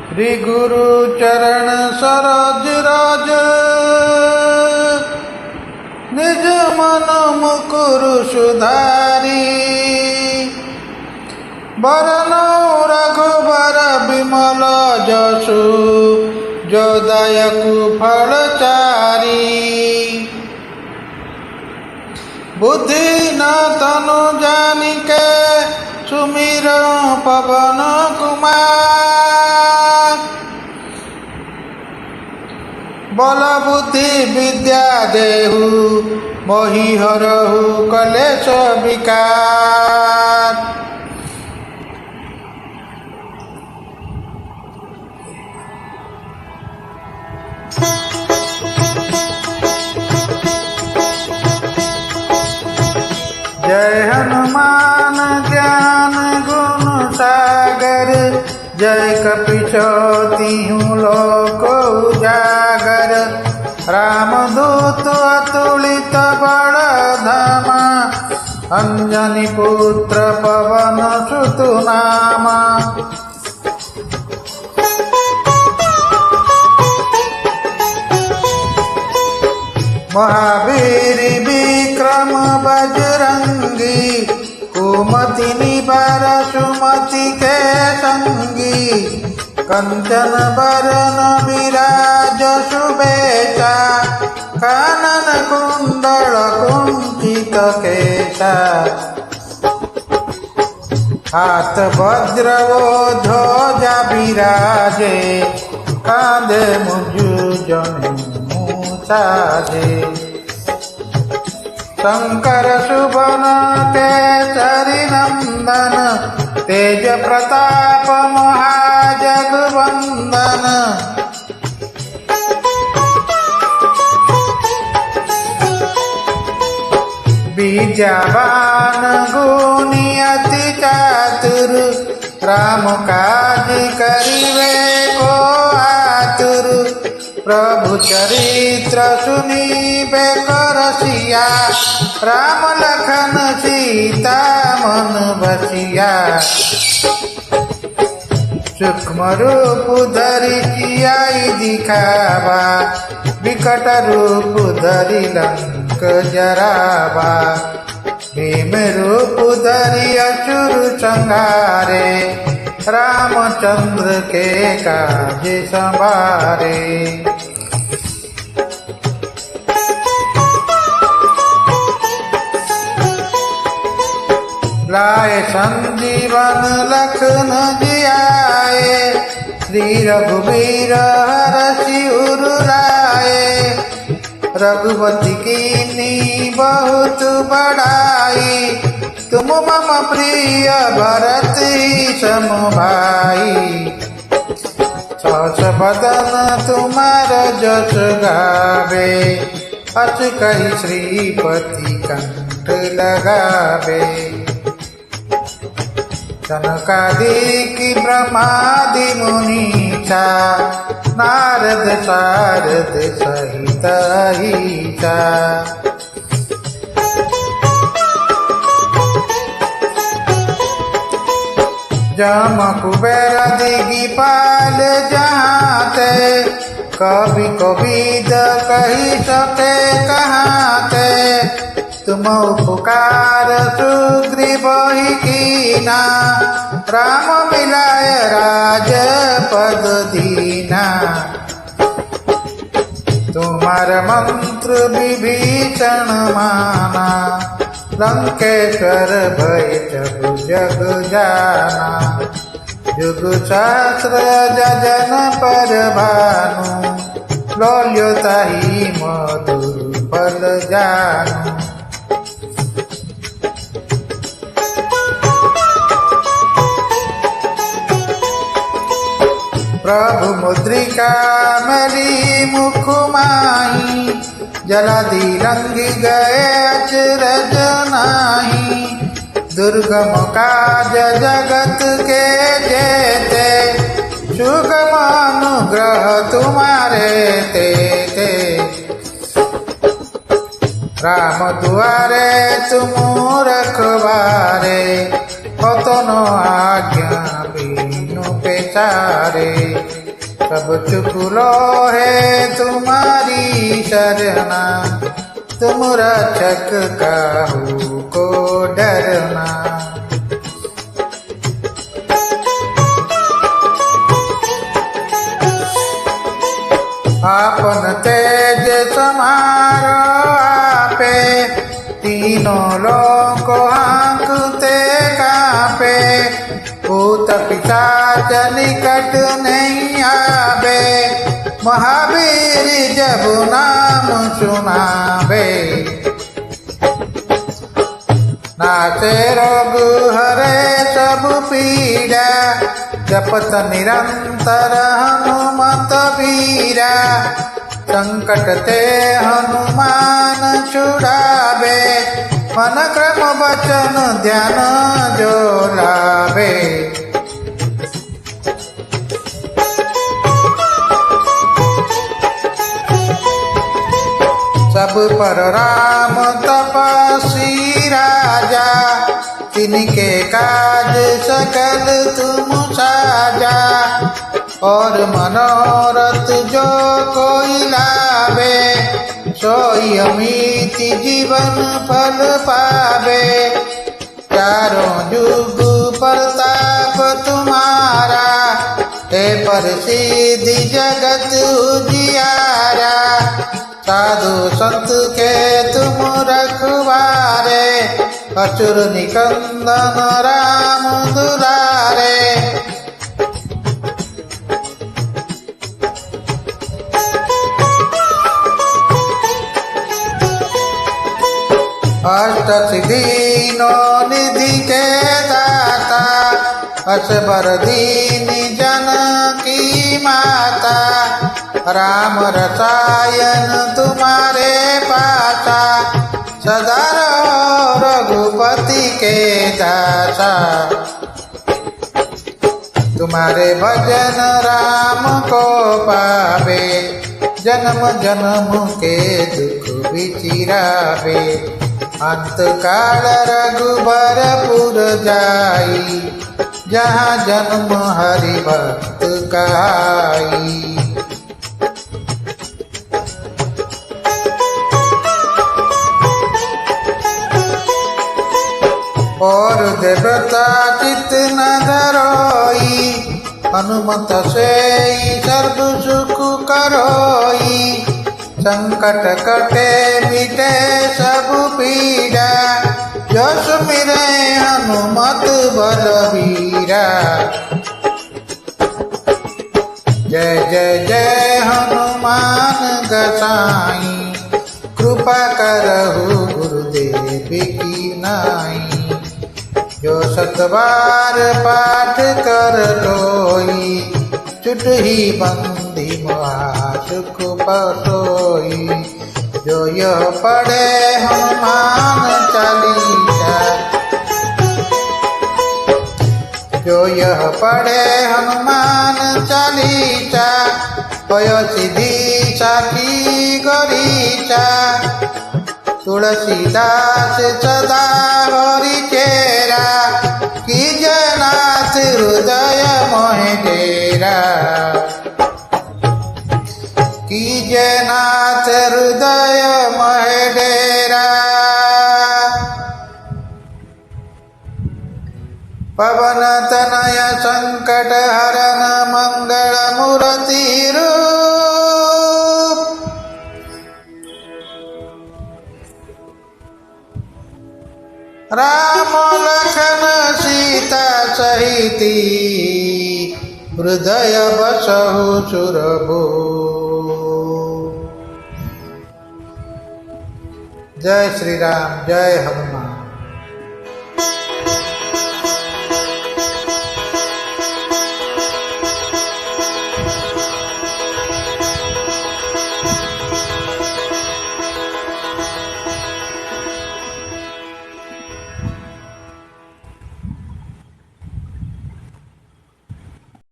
श्री गुरु चरण सरोज राज, निज मन मुकुर सुधारी। बरनौ रघुबर बिमल जसु, जो दायकु फलचारी। बुद्धि न तनु जानिके, सुमिरौ पवन कुमार। बल बुद्धि विद्या देहु, मोहि हरहु कलेश विकार। जय हनुमान ज्ञान गुण सागर, जय कपीशतिहु लोक उजागर। रामदूत अतुलित बल धामा, अंजनी पुत्र पवन सुत नामा। महावीर विक्रम बजरंगी, कुमति निवार सुमति के संगी। कंचन बरन विराज सुबेसा, कानन कुंडल कुंचित केसा। हाथ वज्र ध्वजा विराजे, कांधे मुज जनेऊ साजे। शंकर सुवन केसरी नंदन, तेज प्रताप महाजगवंदन। विद्यावान गुणी अति चातुर, राम काज करिवे को आतुर। प्रभु चरित्र सुनिबे को रसिया, राम लखन सीता मन बसिया। सूक्ष्म रूप धरि सियाई दिखावा, विकट रूप धरि लंक जरावा। भीम रूप धरि असुर संहारे, रामचंद्र के काज संवारे। लाए संजीवन लखन जियाए, श्री रघुवीर हरषि उर लाए। रघुपति कीन्ही बहुत बड़ाई, तुम मम प्रिय भरत सम भाई। सहस बदन तुमार जस गावे, अस कहि श्रीपति कंठ लगावे। सनकादिक ब्रह्मादि मुनीसा, नारद सारद सहित अहिसा। जम कुबेर दिगिपाल जहाते, कवि कोविद कहि सके कहाते। तुम उपकार सुग्रीव ही कीना, राम मिलाय राजपद दीना। तुम्हार मंत्र विभीषण माना, लंकेश्वर भय जग जग जाना। जुग सहस्र जजन पर भानु, लोल्यो ताहि मधुर फल जानु। प्रभु मुद्रिका मेरी मुख माही, जलादि लंघि गए अचरज नाही। दुर्गम काज जगत के जेते, सुगम अनुग्रह तुम्हारे तेते। राम दुआरे तुम रखवारे, कोनो आज्ञा बिनु पेचारे। सब चुक लो है तुम्हारी शरणा, तुम रक्षक काहू को डरना। आपन तेज समारो आपे, तीनों लोको हाँकते कांपे। भूत पिशाच निकट नहीं आवे, महावीर जब नाम सुनावे। नाचे रोग हरे सब पीड़ा, जपत निरंतर हनुमत वीरा। संकट ते हनुमान छुड़ावे, मन क्रम वचन ध्यान जो लावे। सब पर राम तपस्वी राजा, तिनके काज सकल तुम साजा। और मनोरथ जो कोई लावे, सोई अमित जीवन फल पावे। चारों जुग प्रताप तुम्हारा, हे प्रसिद्धि जगत उजियारा। साधु संत के तुम रखवारे, असुर निकंदन राम दुलारे। अष्ट सिद्धि नौ निधि के दाता, असबर दीन जनकी माता। राम रसायन तुम्हारे पासा, सदा रहो रघुपति के दासा। तुम्हारे भजन राम को पावे, जन्म जन्म के दुख बिचिरावे। अंत काल रघुबरपुर जाई, जहाँ जन्म हरि भक्त कहाई। और देवता चित न धरोई, हनुमत से सर्व सुख करोई। संकट कटे मिटे सब पीड़ा, जो सुमिरै हनुमत बलबीरा। जय जय जय हनुमान गोसाई, कृपा करहु गुरुदेव की नाई। जो सतबार पाठ कर लोई, चुटही बंदी सुख पसोई। जो यह पढ़े हनुमान चालीसा, जो यह पढ़े हनुमान चालीसा। होय सिद्धि साखी गरीचा, तुलसीदास सदा हरि चेरा। कीजय नाथ हृदय मोहि डेरा, कीजय नाथ हृदय मोहि डेरा। पवन तनय संकट हरन मंगल मूर्ति रूप। राम लखन सीता सहिती, हृदय बसहु सुरभूप। जय श्री राम, जय हनुमान।